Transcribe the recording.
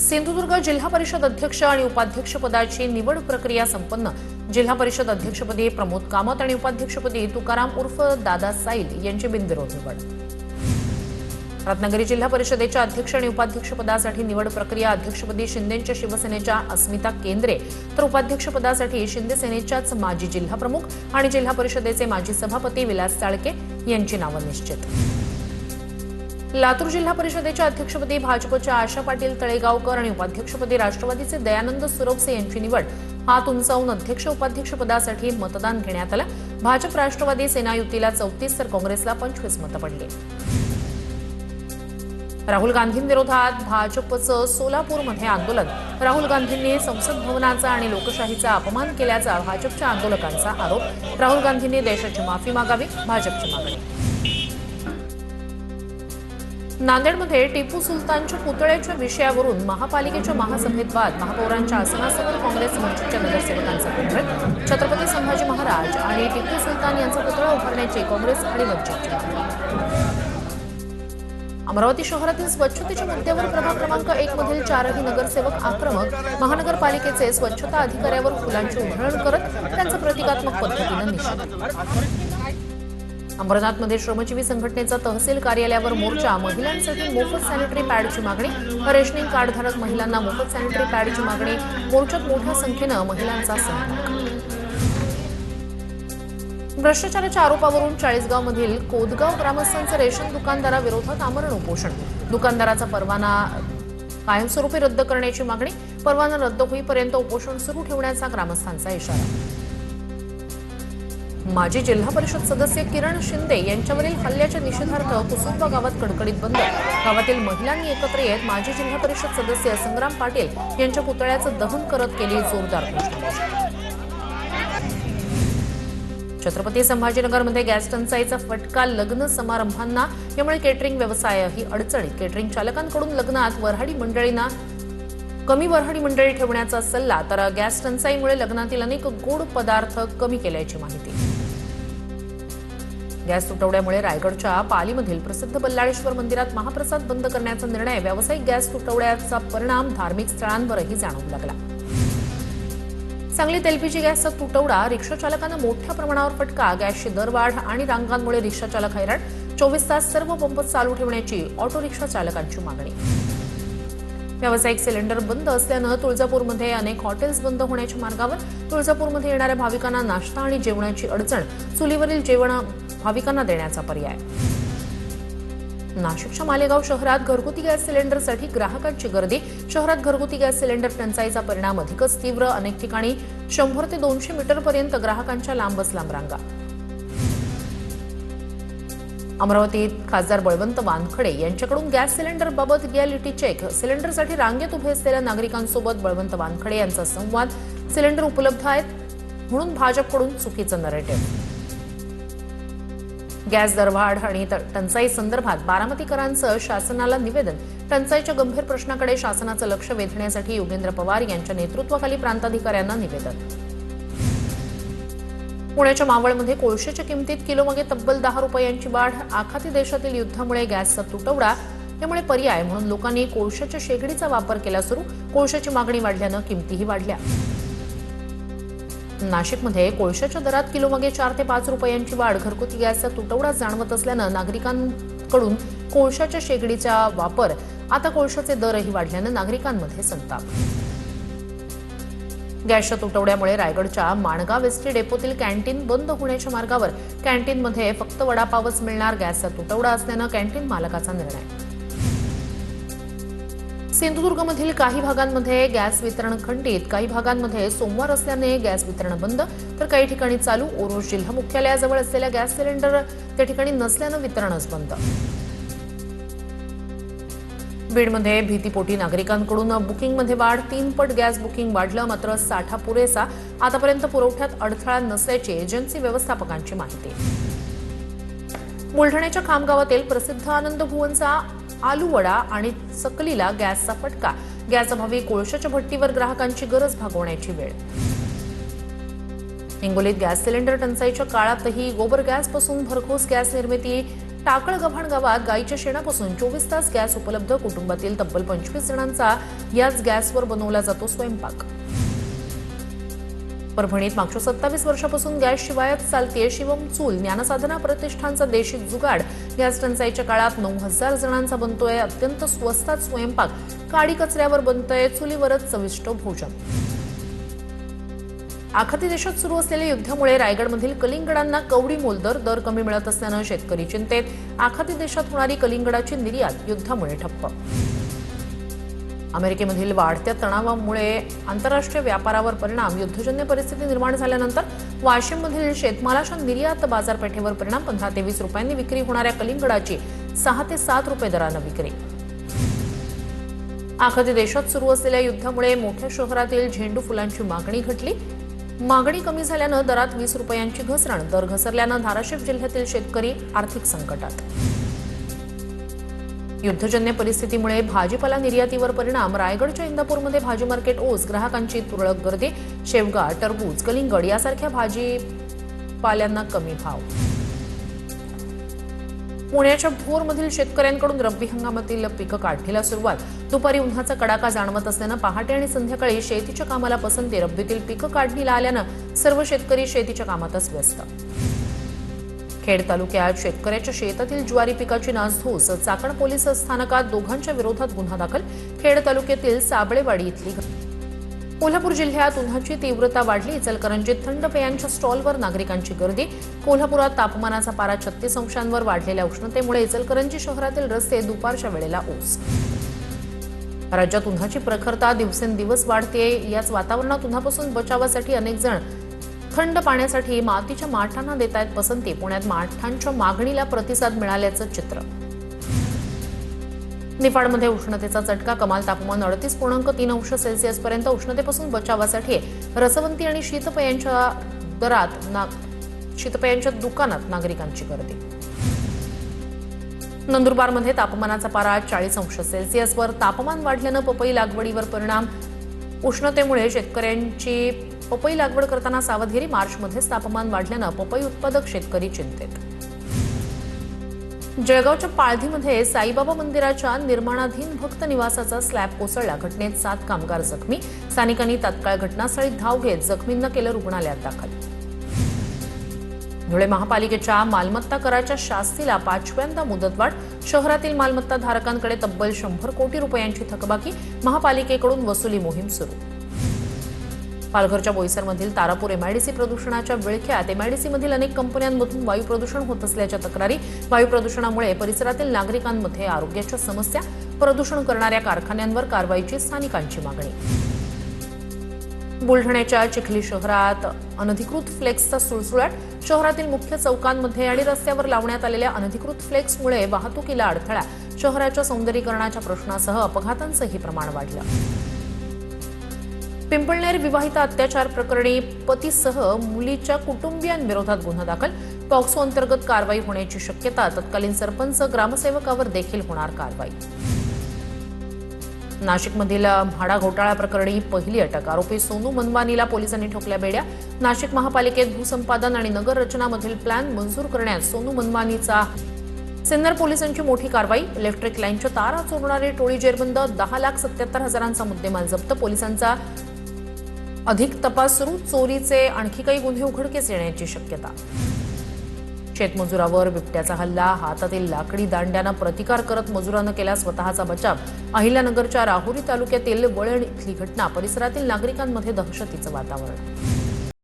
सिंधुदुर्ग जिल्हा परिषद अध्यक्ष आणि उपाध्यक्ष पदाची निवड प्रक्रिया संपन्न। जिल्हा परिषद अध्यक्षपदी प्रमोद कामत आणि उपाध्यक्षपदी तुकाराम उर्फ दादा साईल यांची बिनविरोध निवड। रत्नागिरी जिल्हा परिषदेच्या अध्यक्ष आणि उपाध्यक्ष पदासाठी निवड प्रक्रिया अध्यक्षपदी शिंदेच्या शिवसेनेच्या अस्मिता केंद्रे तर उपाध्यक्ष पदासाठी शिंदे सेनेच्याच माजी जिल्हा प्रमुख आणि जिल्हा परिषदेचे माजी सभापती विलास चाळके यांची नावे निश्चित। लातूर जिल्हा परिषदेच्या अध्यक्षपदी भाजपच्या आशा पाटील तळेगावकर आणि उपाध्यक्षपदी राष्ट्रवादीचे दयानंद सुरवसे यांची निवड। हात उंचावून अध्यक्ष उपाध्यक्ष पदासाठी मतदान घेण्यात आले। भाजप राष्ट्रवादी सेना युतीला 34 तर काँग्रेसला 25 मतं पडली। राहुल गांधींविरोधात भाजपचं सोलापूरमध्ये आंदोलन। राहुल गांधींनी संसद भवनाचा आणि लोकशाहीचा अपमान केल्याचा भाजपच्या आंदोलकांचा आरोप। राहुल गांधींनी देशाची माफी मागावी, भाजपची मागणी। नांदेडमध्ये टिपू सुलतानच्या पुतळ्याच्या विषयावरून महापालिकेच्या महासभेत वाद। महापौरांच्या आसनासमोर काँग्रेस मंचच्या नगरसेवकांचा गोंधळ। छत्रपती संभाजी महाराज आणि टिपू सुलतान यांचा पुतळा उभारण्याची काँग्रेस आणि वंचितची मागणी। अमरावती शहरातील स्वच्छतेच्या मुद्द्यावर प्रभाग क्रमांक 1 मधील 4ही नगरसेवक आक्रमक। महानगरपालिकेचे स्वच्छता अधिकाऱ्यावर फुलांची उधळण करत त्यांचा प्रतिकात्मक पद्धतीने निषेध। अंबरनाथमध्ये श्रमजीवी संघटनेचा तहसील कार्यालयावर मोर्चा। महिलांसाठी मोफत सॅनिटरी पॅडची मागणी। रेशनिंग कार्डधारक महिलांना मोफत सॅनिटरी पॅडची मागणी। मोर्चात मोठ्या संख्येने महिलांचा सहभाग। भ्रष्टाचाराच्या आरोपावरून चाळीसगावमधील कोदगाव ग्रामस्थांचे रेशन दुकानदाराविरोधात आमरण उपोषण। दुकानदाराचा परवाना कायमस्वरूपी रद्द करण्याची मागणी। परवाना रद्द होईपर्यंत उपोषण सुरू ठेवण्याचा ग्रामस्थांचा इशारा। माजी जिल्हा परिषद सदस्य किरण शिंदे यांच्यावरील हल्ल्याच्या निषेधार्थ कुसुंबा गावात कडकडीत बंद। गावातील महिलांनी एकत्र येत माजी जिल्हा परिषद सदस्य संग्राम पाटील यांच्या पुतळ्याचं दहन करत केली जोरदार घोषणाबाजी। छत्रपती संभाजीनगरमध्ये गॅस टंचाईचा फटका लग्न समारंभांना। यामुळे केटरिंग व्यवसायही अडचणीत। केटरिंग चालकांकडून लग्नात वऱ्हाडी मंडळींना कमी वऱ्हाडी मंडळी ठेवण्याचा सल्ला, तर गॅस टंचाईमुळे लग्नातील अनेक गोड पदार्थ कमी केल्याची माहिती। गॅस तुटवड्यामुळे रायगडच्या पालीमधील प्रसिद्ध बल्लाळेश्वर मंदिरात महाप्रसाद बंद करण्याचा निर्णय। व्यावसायिक गॅस तुटवड्याचा परिणाम धार्मिक स्थळांवरही जाणवू लागला। सांगलीत एलपीजी गॅसचा तुटवडा, रिक्षा चालकांना मोठ्या प्रमाणावर फटका। गॅसची दरवाढ आणि रांगांमुळे रिक्षा चालक हैराण। 24 तास सर्व पंप चालू ठेवण्याची ऑटो रिक्षा चालकांची मागणी। व्यावसायिक सिलेंडर बंद असल्यानं तुळजापूरमध्ये अनेक हॉटेल्स बंद होण्याच्या मार्गावर। तुळजापूरमध्ये येणाऱ्या भाविकांना नाश्ता आणि जेवणाची अडचण। चुलीवरील जेवण भाविकांना देण्याचा पर्याय। नाशिकच्या मालेगाव शहरात घरगुती गॅस सिलेंडरसाठी ग्राहकांची गर्दी। शहरात घरगुती गॅस सिलेंडर टंचाईचा परिणाम अधिकच तीव्र। अनेक ठिकाणी 100 ते 200 मीटरपर्यंत ग्राहकांच्या लांबच लांब रांगा। अमरावतीत खासदार बळवंत वानखडे यांच्याकडून गॅस सिलेंडरबाबत रिअॅलिटी चेक। सिलेंडरसाठी रांगेत उभे असलेल्या नागरिकांसोबत बळवंत वानखडे यांचा संवाद। सिलेंडर उपलब्ध आहेत म्हणून भाजपकडून चुकीचं नरेटिव्ह। गॅस दरवाढ आणि टंचाई संदर्भात बारामतीकरांचं शासनाला निवेदन। टंचाईच्या गंभीर प्रश्नाकडे शासनाचं लक्ष वेधण्यासाठी योगेंद्र पवार यांच्या नेतृत्वाखाली प्रांताधिकाऱ्यांना निवेदन। पुण्याच्या मावळमध्ये कोळशाच्या किमतीत किलोमागे तब्बल 10 रुपयांची वाढ। आखाती देशातील युद्धामुळे गॅसचा तुटवडा, यामुळे पर्याय म्हणून लोकांनी कोळशाच्या शेगडीचा वापर केला सुरू। कोळशाची मागणी वाढल्यानं किमतीही वाढल्या। नाशिकमध्ये कोळशाच्या दरात किलोमागे 4 ते 5 रुपयांची वाढ। घरगुती गॅसचा तुटवडा जाणवत असल्यानं नागरिकांकडून कोळशाच्या शेगडीचा वापर। आता कोळशाचे दरही वाढल्यानं नागरिकांमध्ये संताप। गॅसच्या तुटवड्यामुळे रायगडच्या माणगाव एसटी डेपोतील कॅन्टीन बंद होण्याच्या मार्गावर। कॅन्टीनमध्ये फक्त वडापावच मिळणार। गॅसचा तुटवडा असल्यानं कॅन्टीन मालकाचा निर्णय। सिंधुदुर्गमधील काही भागांमध्ये गॅस वितरण खंडित। काही भागांमध्ये सोमवार असल्याने गॅस वितरण बंद, तर काही ठिकाणी चालू। ओरोस जिल्हा मुख्यालयाजवळ असलेल्या गॅस सिलेंडर त्या ठिकाणी नसल्यानं वितरणच बंद। बीडमध्ये भीतीपोटी नागरिकांकडून बुकिंगमध्ये वाढ। 3 पट गॅस बुकिंग वाढलं, मात्र साठा पुरेसा। आतापर्यंत पुरवठ्यात अडथळा नसल्याची एजन्सी व्यवस्थापकांची माहिती। बुलढाण्याच्या खामगावातील प्रसिद्ध आनंद भुवनचा आलू वडा आणि सकलीला गॅसचा फटका। गॅसअभावी कोळशाच्या भट्टीवर ग्राहकांची गरज भागवण्याची वेळ। हिंगोलीत गॅस सिलेंडर टंचाईच्या काळातही गोबर गॅसपासून भरघोस गॅस निर्मिती टाकळगव्हाण गावात गायीच्या शेणापासून 24 तास गॅस उपलब्ध. कुटुंबातील तब्बल 25 जणांचा याच गॅसवर बनवला जातो स्वयंपाक. परभणीत मागच्या 27 वर्षापासून गॅस शिवायच चालतेय शिवम चूल. ज्ञानसाधना प्रतिष्ठानचा देशी जुगाड. गॅस टंचाईच्या काळात 9000 जणांचा बनतोय अत्यंत स्वस्तात स्वयंपाक. काडी कचऱ्यावर बनतंय चुलीवरच चविष्ट भोजन. आखाती देशात सुरू असलेल्या युद्धामुळे रायगडमधील कलिंगडांना कवडी मोलदर. दर कमी मिळत असल्यानं शेतकरी चिंतेत. आखाती देशात होणारी कलिंगडाची निर्यात युद्धामुळे ठप्प. अमेरिकेमधील वाढत्या तणावामुळे आंतरराष्ट्रीय व्यापारावर परिणाम. युद्धजन्य परिस्थिती निर्माण झाल्यानंतर वाशिममधील शेतमालाच्या निर्यात बाजारपेठेवर परिणाम. 15 ते 20 रुपयांनी विक्री होणाऱ्या कलिंगडाची 6 ते 7 रुपये दरानं विक्री. आखाती देशात सुरू असलेल्या युद्धामुळे मोठ्या शहरातील झेंडू फुलांची मागणी घटली. मागणी कमी झाल्यानं दरात 20 रुपयांची घसरण. दर घसरल्यानं धाराशिव जिल्ह्यातील शेतकरी आर्थिक संकटात. युद्धजन्य परिस्थितीमुळे भाजीपाला निर्यातीवर परिणाम. रायगडच्या इंदापूरमध्ये भाजी मार्केट ओस. ग्राहकांची तुरळक गर्दी. शेवगा, टरबूज, कलिंगड यासारख्या भाजीपाल्यांना कमी भाव. पुण्याच्या भोरमधील शेतकऱ्यांकडून रब्बी हंगामातील पिकं काढणीला सुरुवात. दुपारी उन्हाचा कडाका जाणवत असल्यानं पहाटे आणि संध्याकाळी शेतीच्या कामाला पसंती. रब्बीतील पिकं काढणीला आल्यानं सर्व शेतकरी शेतीच्या कामातच व्यस्त. खेड तालुक्यात शेतकऱ्याच्या शेतातील ज्वारी पिकाची नासधूस. चाकण पोलीस स्थानकात दोघांच्या विरोधात गुन्हा दाखल. खेड तालुक्यातील साबळेवाडी इथली. कोल्हापूर जिल्ह्यात उन्हाची तीव्रता वाढली. इचलकरंजीत थंड पेयांच्या स्टॉलवर नागरिकांची गर्दी. कोल्हापुरात तापमानाचा पारा 36 अंशांवर. वाढलेल्या उष्णतेमुळे इचलकरंजी शहरातील रस्ते दुपारच्या वेळेला ओस. राज्यात उन्हाची प्रखरता दिवसेंदिवस वाढते. याच वातावरणात उन्हापासून बचावासाठी अनेक जण थंड पाण्यासाठी मातीच्या माठांना देत आहेत पसंती. पुण्यात माठांच्या मागणीला प्रतिसाद मिळाल्याचं चित्र. निफाडमध्ये उष्णतेचा चटका. कमाल तापमान 38.3 अंश सेल्सिअसपर्यंत. उष्णतेपासून बचावासाठी रसवंती आणि शीतपेयांच्या दुकानात नागरिकांची गर्दी. नंदुरबारमध्ये तापमानाचा पारा 40 अंश सेल्सिअसवर. तापमान वाढल्यानं पपई लागवडीवर परिणाम. उष्णतेमुळे शेतकऱ्यांची पपई लागवड करताना सावधगिरी. मार्चमध्येच तापमान वाढल्यानं पपई उत्पादक शेतकरी चिंतेत. जळगावच्या पाळधीमध्ये साईबाबा मंदिराच्या निर्माणाधीन भक्त निवासाचा स्लॅब कोसळला. घटनेत 7 कामगार जखमी. स्थानिकांनी तात्काळ घटनास्थळी धाव घेत जखमींना केलं रुग्णालयात दाखल. धुळे महापालिकेच्या मालमत्ता कराच्या शास्तीला 5व्यांदा मुदतवाढ. शहरातील मालमत्ता धारकांकडे तब्बल 100 कोटी रुपयांची थकबाकी. महापालिकेकडून वसुली मोहीम सुरू. पालघरच्या बोईसरमधील तारापूर एमआयडीसी प्रदूषणाच्या विळख्यात. एमआयडीसीमधील अनेक कंपन्यांमधून वायू प्रदूषण होत असल्याच्या तक्रारी. वायू प्रदूषणामुळे परिसरातील नागरिकांमध्ये आरोग्याच्या समस्या. प्रदूषण करणाऱ्या कारखान्यांवर कारवाईची स्थानिकांची मागणी. बुलढाण्याच्या चिखली शहरात अनधिकृत फ्लेक्सचा सुळसुळाट. शहरातील मुख्य चौकांमध्ये आणि रस्त्यावर लावण्यात आलेल्या अनधिकृत फ्लेक्समुळे वाहतुकीला अडथळा. शहराच्या सौंदर्यीकरणाच्या प्रश्नासह अपघातांचंही प्रमाण वाढलं. पिंपळनेर विवाहित अत्याचार प्रकरणी पतीसह मुलीच्या कुटुंबियांविरोधात गुन्हा दाखल. पॉक्सो अंतर्गत कारवाई होण्याची शक्यता. तत्कालीन सरपंच ग्रामसेवकावर देखील होणार कारवाई. नाशिकमधील म्हाडा घोटाळा प्रकरणी पहिली अटक. आरोपी सोनू मनवानीला पोलिसांनी ठोकल्या बेड्या. नाशिक महापालिकेत भूसंपादन आणि नगर रचनामधील प्लॅन मंजूर करण्यात सोनू मनवानीचा. सिन्नर पोलिसांची मोठी कारवाई. इलेक्ट्रिक लाईनच्या तारा चोरणारी टोळी जेरबंद. 10,77,000चा मुद्देमाल जप्त. पोलिसांचा अधिक तपास सुरू. चोरीचे आणखी काही गुन्हे उघडकीस येण्याची शक्यता. शेतमजुरावर बिबट्याचा हल्ला. हातातील लाकडी दांड्यानं प्रतिकार करत मजुरानं केला स्वतःचा बचाव. अहिल्यानगरच्या राहुरी तालुक्यातील वळण इथली घटना. परिसरातील नागरिकांमध्ये दहशतीचं वातावरण.